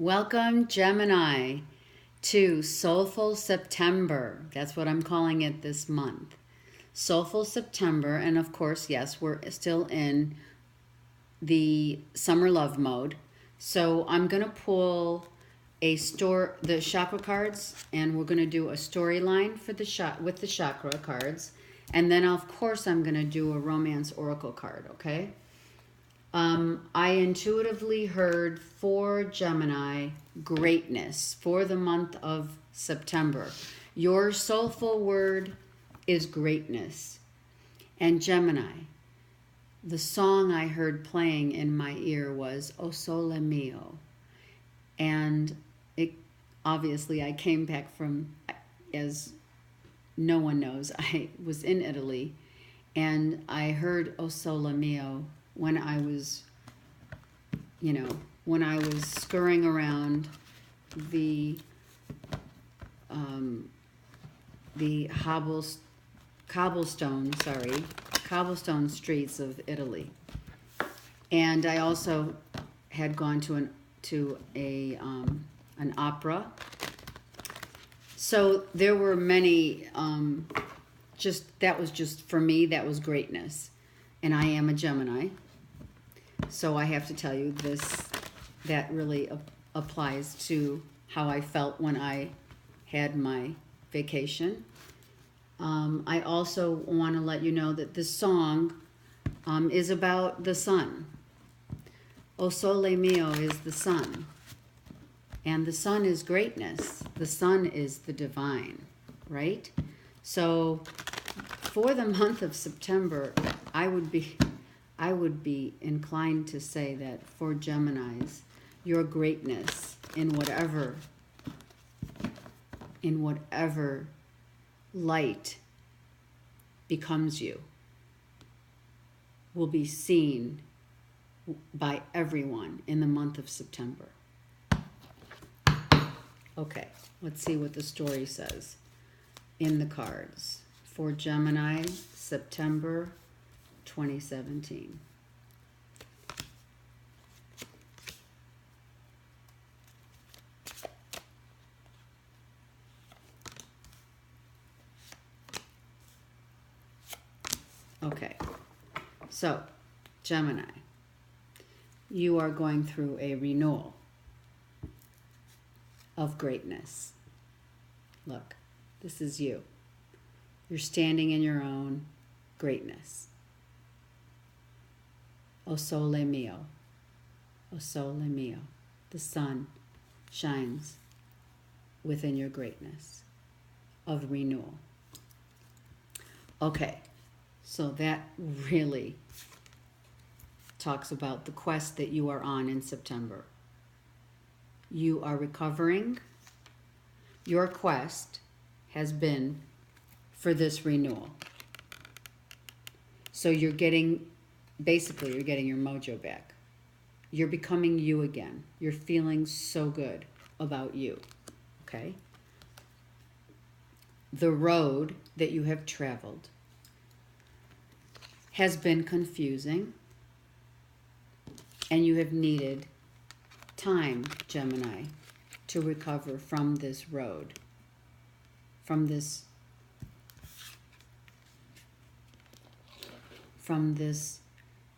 Welcome, Gemini, to Soulful September. That's what I'm calling it this month. Soulful September, and of course, yes, we're still in the summer love mode. So I'm going to pull the chakra cards, and we're going to do a storyline for with the chakra cards. And then, of course, I'm going to do a romance oracle card, okay? I intuitively heard for Gemini, greatness for the month of September. Your soulful word is greatness. And Gemini, the song I heard playing in my ear was O Sole Mio. And obviously I came back from, as no one knows, I was in Italy, and I heard O Sole Mio when I was, when I was scurrying around the cobblestone streets of Italy. And I also had gone to an opera. So there were many, that was just, for me, that was greatness. And I am a Gemini. So I have to tell you that really applies to how I felt when I had my vacation. I also want to let you know that this song is about the sun. O Sole Mio is the sun. And the sun is greatness. The sun is the divine, right? So for the month of September, I would be inclined to say that for Geminis, your greatness in whatever light becomes you will be seen by everyone in the month of September. Okay, let's see what the story says in the cards for Gemini, September 2017. Okay, so Gemini, you are going through a renewal of greatness. Look, this is you. You're standing in your own greatness. O Sole Mio. O Sole Mio. The sun shines within your greatness of renewal. Okay, so that really talks about the quest that you are on in September. You are recovering. Your quest has been for this renewal. So you're getting your mojo back. You're becoming you again. You're feeling so good about you, okay? The road that you have traveled has been confusing, and you have needed time, Gemini, to recover from this road, from this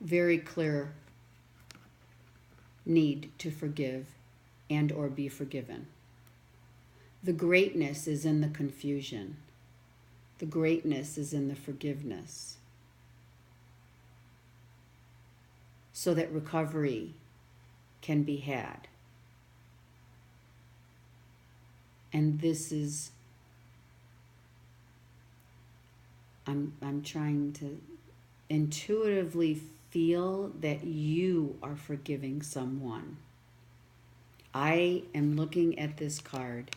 very clear need to forgive and or be forgiven. The greatness is in the confusion. The greatness is in the forgiveness. So that recovery can be had. And this is, I'm trying to intuitively feel that you are forgiving someone. I am looking at this card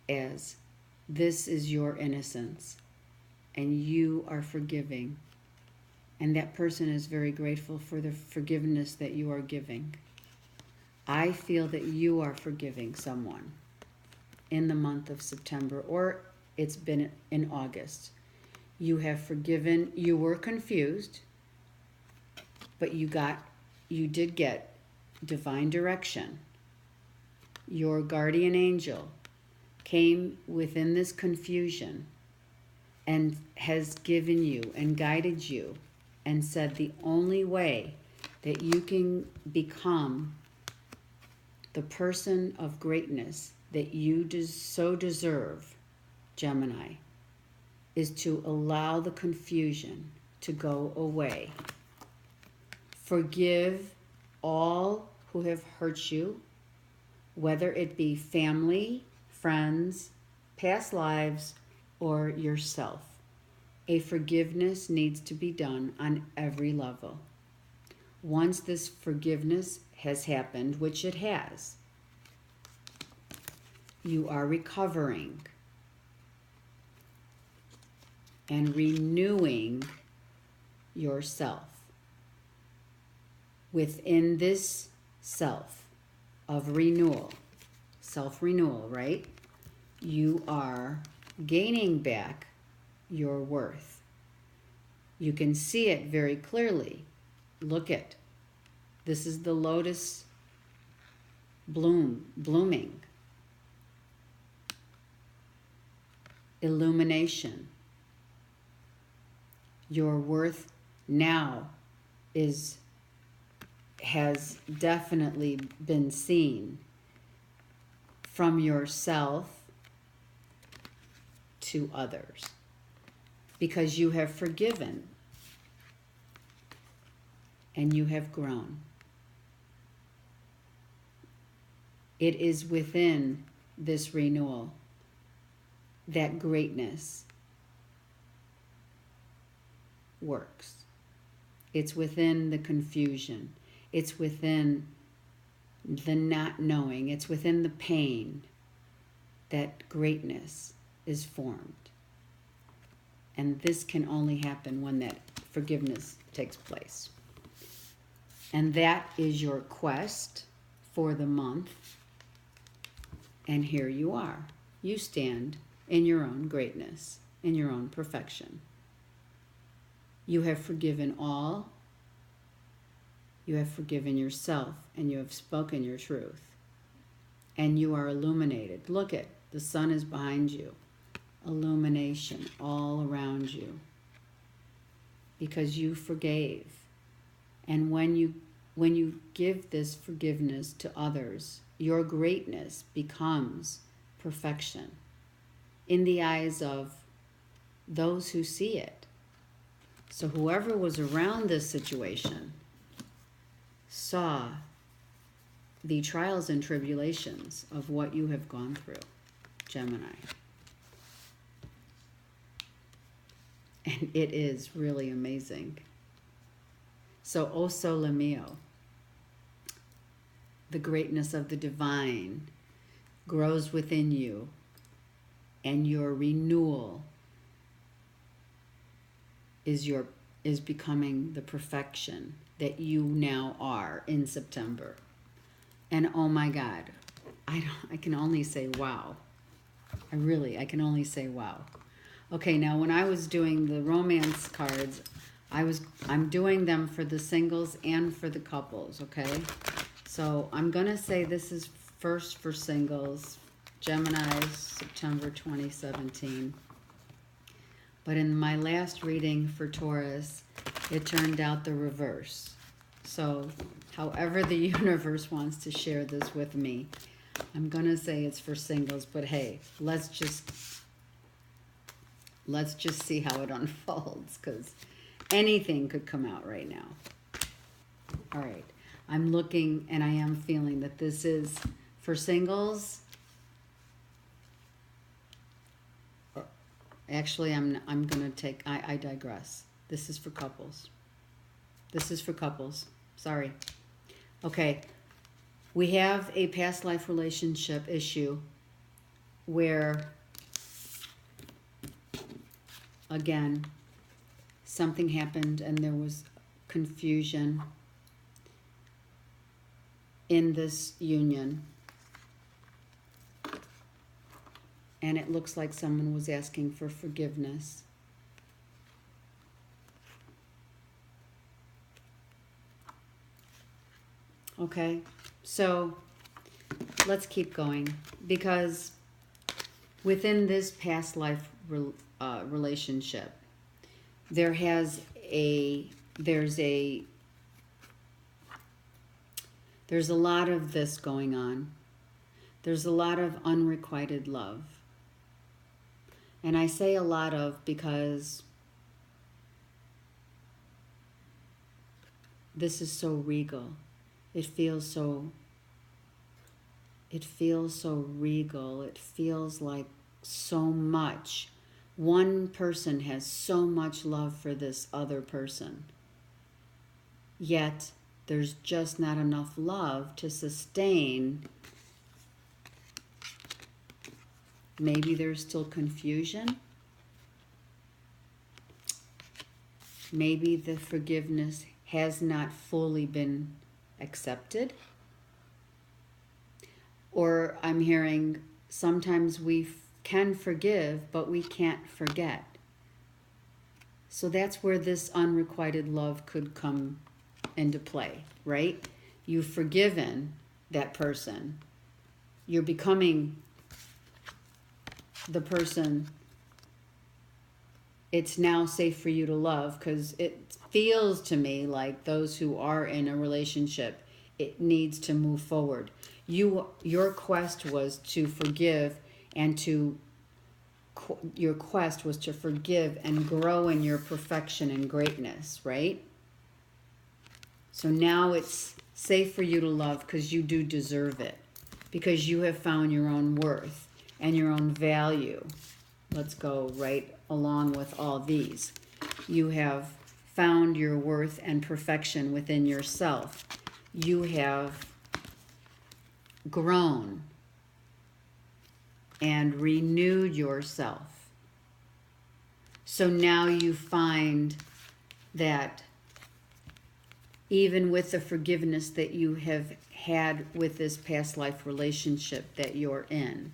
as this is your innocence and you are forgiving. And that person is very grateful for the forgiveness that you are giving. I feel that you are forgiving someone in the month of September, or it's been in August. You have forgiven, you were confused, but you did get divine direction, your guardian angel came within this confusion and has given you and guided you and said the only way that you can become the person of greatness that you so deserve, Gemini, is to allow the confusion to go away. Forgive all who have hurt you, whether it be family, friends, past lives, or yourself. A forgiveness needs to be done on every level. Once this forgiveness has happened, which it has, you are recovering and renewing yourself. Within this self of renewal, self-renewal, right? You are gaining back your worth. You can see it very clearly. Look at, this is the lotus blooming. Illumination. Your worth now has definitely been seen from yourself to others, because you have forgiven and you have grown. It is within this renewal that greatness works. It's within the confusion. It's within the not knowing. It's within the pain that greatness is formed. And this can only happen when that forgiveness takes place. And that is your quest for the month. And here you are. You stand in your own greatness, in your own perfection. You have forgiven all. You have forgiven yourself, and you have spoken your truth. And you are illuminated. Look at, the sun is behind you. Illumination all around you. Because you forgave. And when you give this forgiveness to others, your greatness becomes perfection in the eyes of those who see it. So whoever was around this situation saw the trials and tribulations of what you have gone through, Gemini. And it is really amazing. So, O Sole Mio, the greatness of the divine grows within you, and your renewal is becoming the perfection that you now are in September. And oh my God, I can only say wow. I can only say wow. Okay, now when I was doing the romance cards, I'm doing them for the singles and for the couples, okay? So I'm gonna say this is first for singles, Gemini, September 2017. But in my last reading for Taurus, it turned out the reverse. So however the universe wants to share this with me, I'm gonna say it's for singles, but hey, let's just see how it unfolds, because anything could come out right now. All right, I'm looking and I am feeling that this is for singles. Actually, I'm gonna take, I digress. This is for couples. This is for couples. Sorry. Okay. We have a past life relationship issue where, again, something happened and there was confusion in this union. And it looks like someone was asking for forgiveness. Okay? So let's keep going, because within this past life relationship, there's a lot of this going on. There's a lot of unrequited love. And I say a lot of because this is so regal. It feels so regal. It feels like so much. One person has so much love for this other person. Yet there's just not enough love to sustain. Maybe there's still confusion. Maybe the forgiveness has not fully been accepted. Or I'm hearing sometimes we can forgive, but we can't forget. So that's where this unrequited love could come into play, right? You've forgiven that person. You're becoming the person it's now safe for you to love, because it feels to me like those who are in a relationship, it needs to move forward. Your quest was to forgive, and your quest was to forgive and grow in your perfection and greatness, right? So now it's safe for you to love, because you do deserve it, because you have found your own worth and your own value. Let's go right along with all these. You have found your worth and perfection within yourself. You have grown and renewed yourself. So now you find that even with the forgiveness that you have had with this past life relationship that you're in,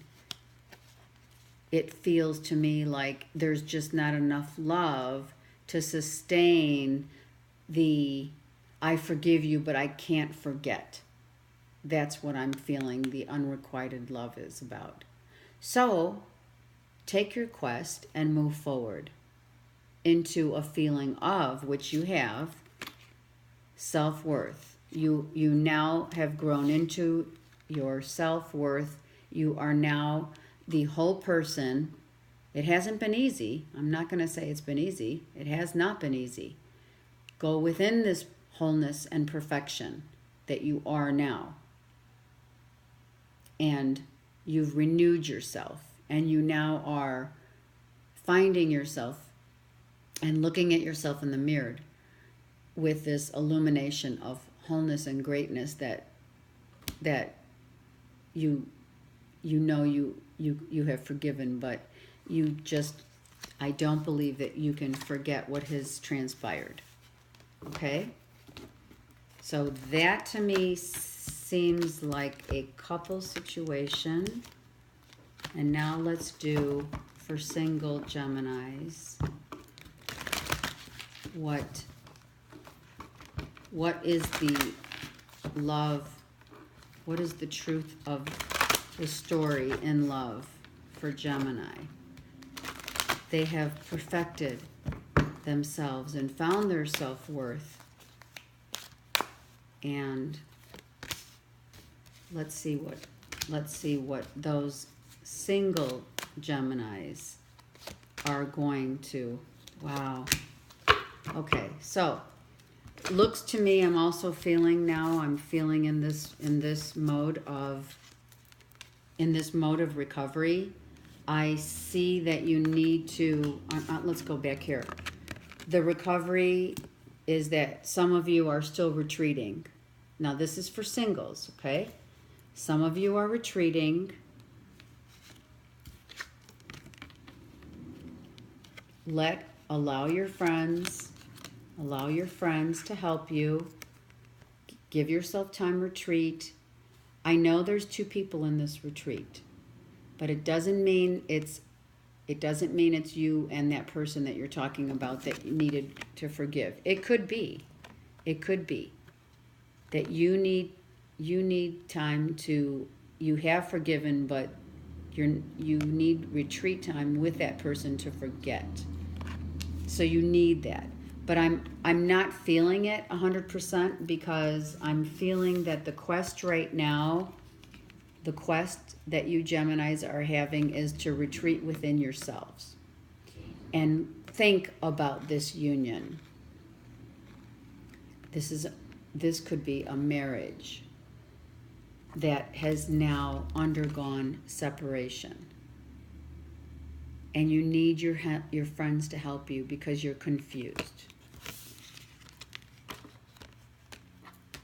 it feels to me like there's just not enough love to sustain the I forgive you, but I can't forget. That's what I'm feeling the unrequited love is about. So take your quest and move forward into a feeling of, which you have, self-worth. You now have grown into your self-worth. You are now the whole person. It hasn't been easy. I'm not going to say it's been easy. It has not been easy. Go within this wholeness and perfection that you are now. And you've renewed yourself, and you now are finding yourself and looking at yourself in the mirror with this illumination of wholeness and greatness that you know you have forgiven, but I don't believe that you can forget what has transpired. Okay? So that to me seems like a couple situation. And now let's do for single Geminis. What is the love? What is the truth of the story in love for Gemini? They have perfected themselves and found their self-worth. And let's see what those single Geminis are going to. Wow. Okay, so looks to me, I'm also feeling now, I'm feeling in this mode of recovery. I see that you need to, let's go back here. The recovery is that some of you are still retreating. Now this is for singles, okay? Some of you are retreating. Allow your friends to help you. Give yourself time, retreat. I know there's two people in this retreat, but it doesn't mean it's you and that person that you're talking about that you needed to forgive. It could be that you need you need time to, you have forgiven, but you need retreat time with that person to forget. So you need that. But I'm not feeling it 100% because I'm feeling that the quest right now, the quest that you Geminis are having is to retreat within yourselves and think about this union. This could be a marriage that has now undergone separation. And you need your friends to help you because you're confused.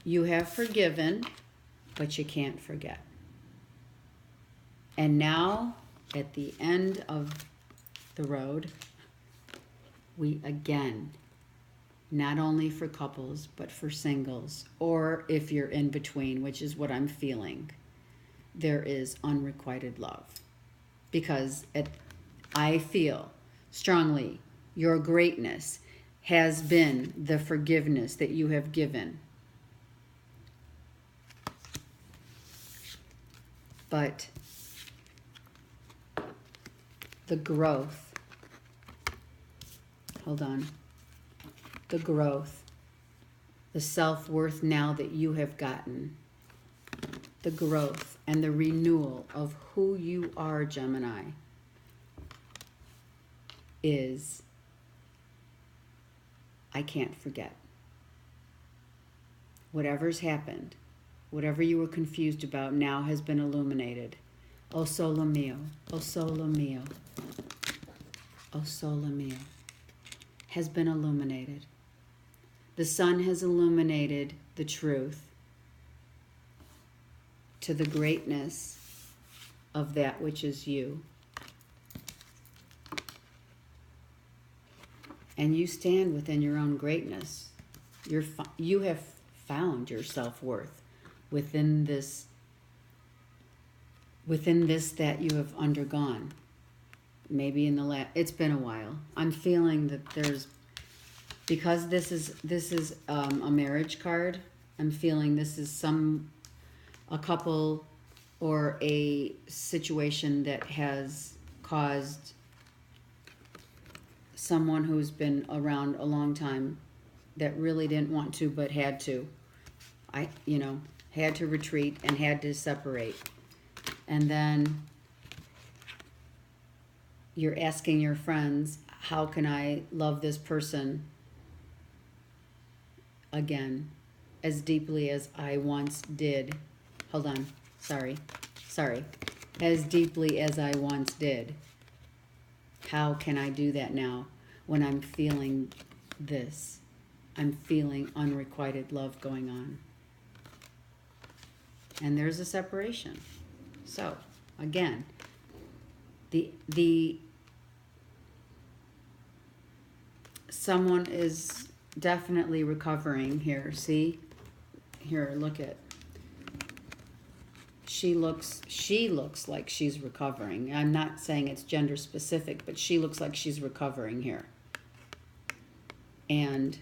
You have forgiven, but you can't forget. And now, at the end of the road, we again, not only for couples, but for singles, or if you're in between, which is what I'm feeling, there is unrequited love. Because I feel strongly your greatness has been the forgiveness that you have given. But the growth, hold on, the growth, the self-worth now that you have gotten, the growth and the renewal of who you are, Gemini, is, I can't forget. Whatever's happened, whatever you were confused about now has been illuminated. O sole mio, o sole mio, o sole mio, has been illuminated. The sun has illuminated the truth to the greatness of that which is you. And you stand within your own greatness. You have found your self-worth within this that you have undergone. Maybe in the it's been a while. I'm feeling that there's, because this is a marriage card, I'm feeling this is a couple or a situation that has caused someone who's been around a long time that really didn't want to but had to. Had to retreat and had to separate. And then you're asking your friends, how can I love this person again as deeply as I once did? Hold on. Sorry. As deeply as I once did. How can I do that now when I'm feeling this? I'm feeling unrequited love going on. And there's a separation. So, again, someone is definitely recovering here. See? Here, look at. She looks like she's recovering. I'm not saying it's gender specific, but she looks like she's recovering here. And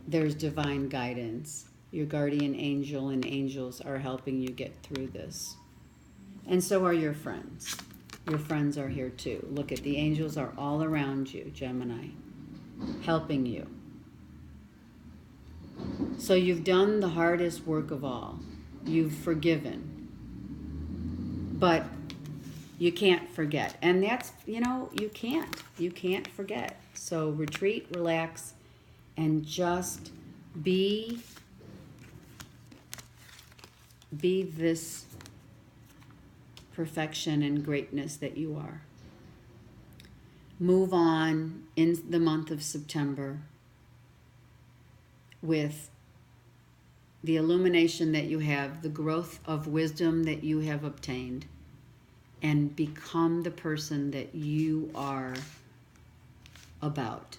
there's divine guidance. Your guardian angel and angels are helping you get through this. And so are your friends. Your friends are here too. Look at, the angels are all around you, Gemini, helping you. So you've done the hardest work of all. You've forgiven. But you can't forget. And that's, you can't forget. So retreat, relax, and just be this perfection and greatness that you are. Move on in the month of September with the illumination that you have, the growth of wisdom that you have obtained, and become the person that you are about.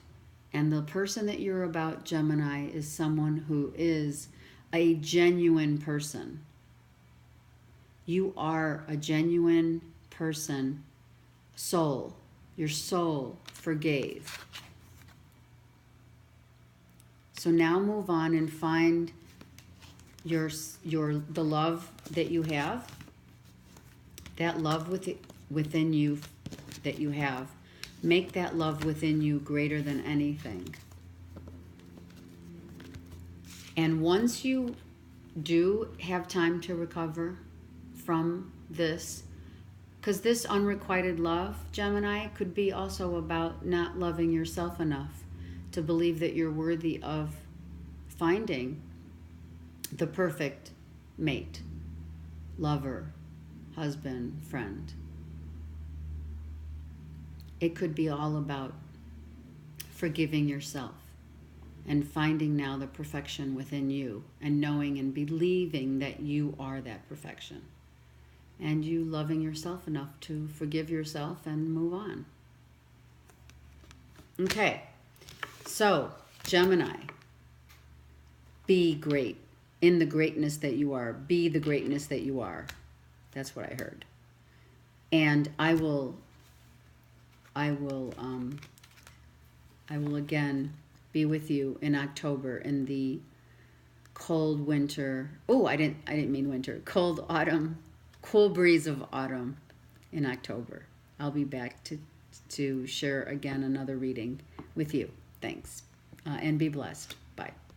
And the person that you're about, Gemini, is someone who is a genuine person. You are a genuine person, soul. Your soul forgave. So now move on and find the love that you have, that love within you that you have, make that love within you greater than anything. And once you do have time to recover from this, because this unrequited love, Gemini, could be also about not loving yourself enough to believe that you're worthy of finding the perfect mate, lover, husband, friend. It could be all about forgiving yourself and finding now the perfection within you and knowing and believing that you are that perfection. And you loving yourself enough to forgive yourself and move on. Okay, so Gemini, be great in the greatness that you are. Be the greatness that you are. That's what I heard. And I will again be with you in October in the cold winter. Oh, I didn't mean winter. Cold autumn, cool breeze of autumn in October. I'll be back to share again another reading with you. Thanks. And be blessed. Bye.